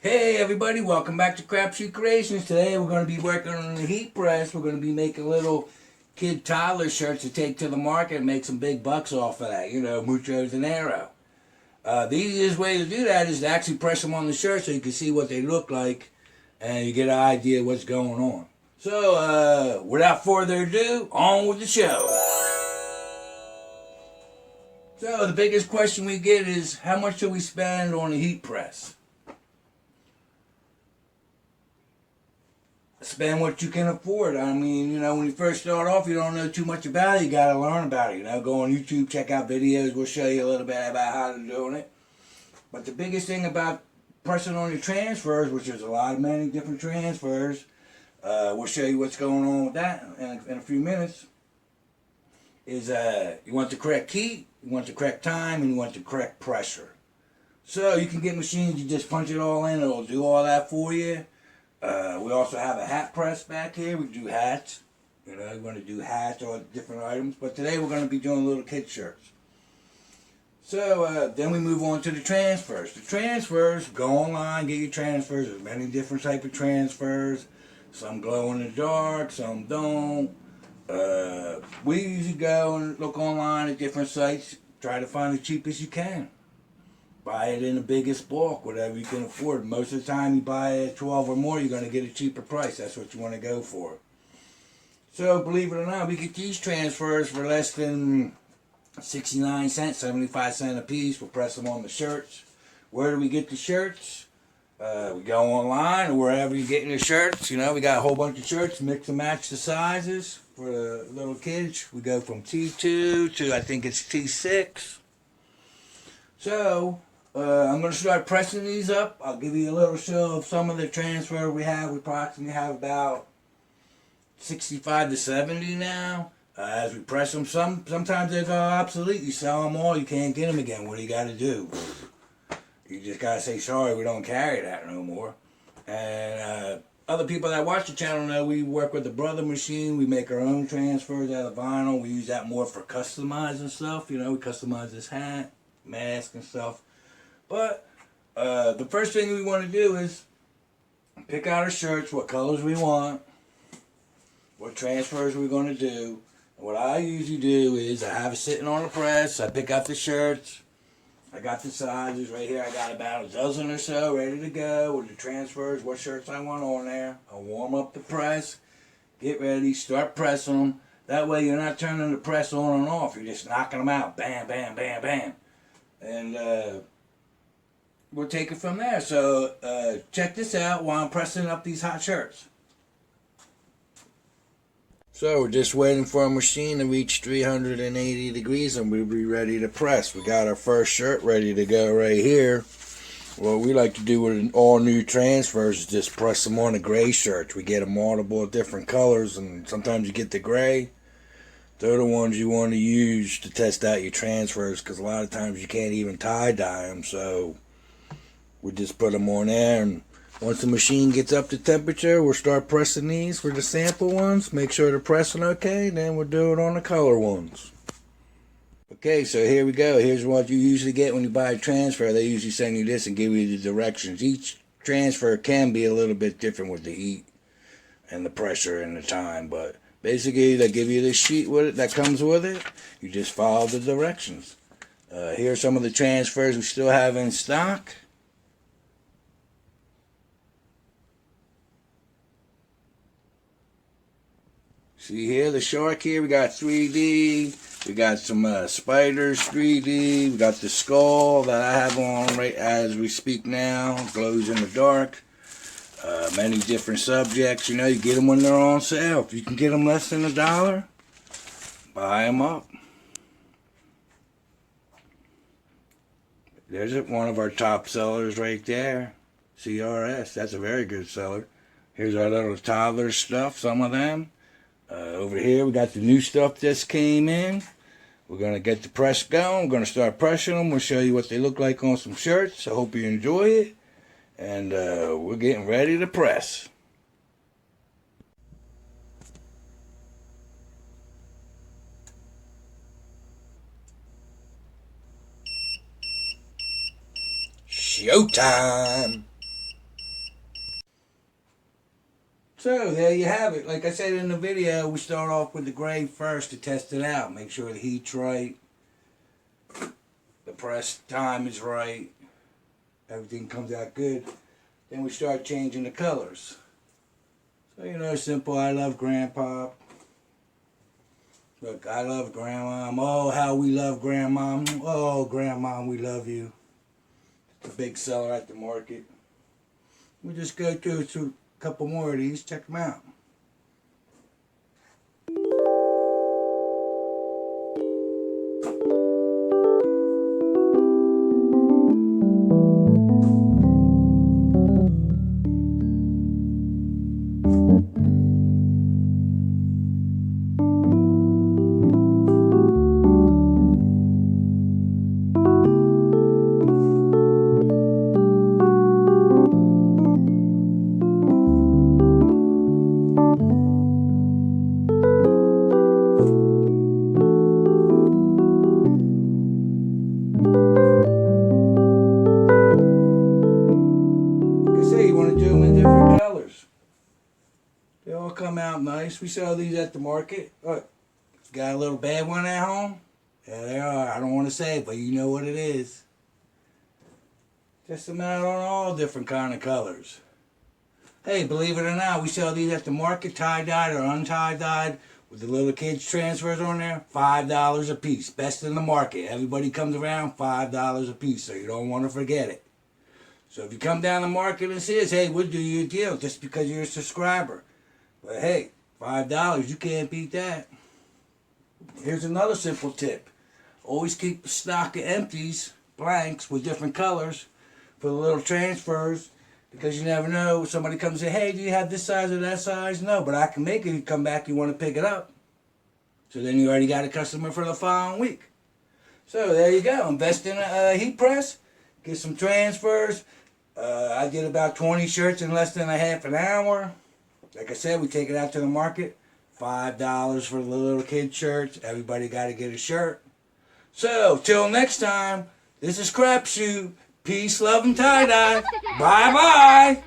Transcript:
Hey everybody, welcome back to Crapshoot Creations. Today we're going to be working on the Heatpress. We're going to be making little kid toddler shirts to take to the market and make some big bucks off of that. You know, mucho dinero. The easiest way to do that is to actually press them on the shirt so you can see what they look like and you get an idea of what's going on. So, without further ado, on with the show. So, the biggest question we get is how much do we spend on a heat press? Spend what you can afford. I mean, when you first start off, you don't know too much about it. You got to learn about it. Go on YouTube, check out videos. We'll show you a little bit about how to do it. But the biggest thing about pressing on your transfers, which is a lot of many different transfers, we'll show you what's going on with that in a few minutes, is you want the correct heat, you want the correct time, and you want the correct pressure. So you can get machines, you just punch it all in, it'll do all that for you. We also have a hat press back here. We do hats. We're going to do hats or different items. But today we're going to be doing little kid shirts. So then we move on to the transfers. The transfers, go online, get your transfers. There's many different types of transfers. Some glow in the dark, some don't. We usually go and look online at different sites, try to find the cheapest you can. Buy it in the biggest bulk, whatever you can afford. Most of the time you buy it 12 or more, you're going to get a cheaper price. That's what you want to go for. So believe it or not, we get these transfers for less than 69 cents, 75 cents a piece. We'll press them on the shirts. Where do we get the shirts? We go online or wherever you're getting your shirts. We got a whole bunch of shirts, mix and match the sizes for the little kids. We go from T2 to I think it's T6. So, I'm going to start pressing these up. I'll give you a little show of some of the transfer we have. We approximately have about 65 to 70 now. As we press them, sometimes they go obsolete. You sell them all, you can't get them again. What do you got to do? You just got to say, sorry, we don't carry that no more. And other people that watch the channel know we work with the Brother machine. We make our own transfers out of vinyl. We use that more for customizing stuff. We customize this hat, mask and stuff. But the first thing we want to do is pick out our shirts, what colors we want, what transfers we're going to do. And what I usually do is I have it sitting on the press, I pick out the shirts, I got the sizes right here, I got about a dozen or so ready to go with the transfers, what shirts I want on there. I'll warm up the press, get ready, start pressing them. That way you're not turning the press on and off, you're just knocking them out, bam, bam, bam, bam. And we'll take it from there. So check this out while I'm pressing up these hot shirts. So we're just waiting for our machine to reach 380 degrees and we'll be ready to press. We got our first shirt ready to go right here. What we like to do with all new transfers is just press them on the gray shirts. We get them multiple different colors and sometimes you get the gray. They're the ones you want to use to test out your transfers because a lot of times you can't even tie-dye them. So we just put them on there, and once the machine gets up to temperature, we'll start pressing these for the sample ones. Make sure they're pressing okay, then we'll do it on the color ones. Okay, so here we go. Here's what you usually get when you buy a transfer. They usually send you this and give you the directions. Each transfer can be a little bit different with the heat and the pressure and the time, but basically they give you this sheet with it that comes with it. You just follow the directions. Here are some of the transfers we still have in stock. See here, the shark here, we got 3D, we got some spiders 3D, we got the skull that I have on right as we speak now, glows in the dark. Many different subjects, you get them when they're on sale. If you can get them less than $1, buy them up. There's one of our top sellers right there, CRS, that's a very good seller. Here's our little toddler stuff, some of them. Over here we got the new stuff just came in. We're going to get the press going. We're going to start pressing them. We'll show you what they look like on some shirts. I hope you enjoy it. And we're getting ready to press. Showtime! So there you have it. Like I said in the video, we start off with the gray first to test it out. Make sure the heat's right, the press time is right, everything comes out good. Then we start changing the colors. So simple. I love Grandpa. Look, I love Grandma. Oh, how we love Grandma. Oh, Grandma, we love you. It's a big seller at the market. We'll just go through a couple more of these. Check them out. You want to do them in different colors. They all come out nice. We sell these at the market. Look, got a little bad one at home? Yeah, they are. I don't want to say it, but you know what it is. Test them out on all different kind of colors. Hey, believe it or not, we sell these at the market, tie-dyed or untie-dyed, with the little kids transfers on there, $5 a piece. Best in the market. Everybody comes around, $5 a piece, so you don't want to forget it. So if you come down the market and see us, hey, we'll do you a deal just because you're a subscriber. But hey, $5, you can't beat that. Here's another simple tip. Always keep a stock of empties, blanks, with different colors for the little transfers, because you never know. Somebody comes and say, hey, do you have this size or that size? No, but I can make it. You come back, you want to pick it up. So then you already got a customer for the following week. So there you go. Invest in a heat press, get some transfers. I did about 20 shirts in less than a half an hour. Like I said, we take it out to the market. $5 for the little kid shirts. Everybody got to get a shirt. So, till next time, this is Crapshoot. Peace, love, and tie-dye. Bye-bye.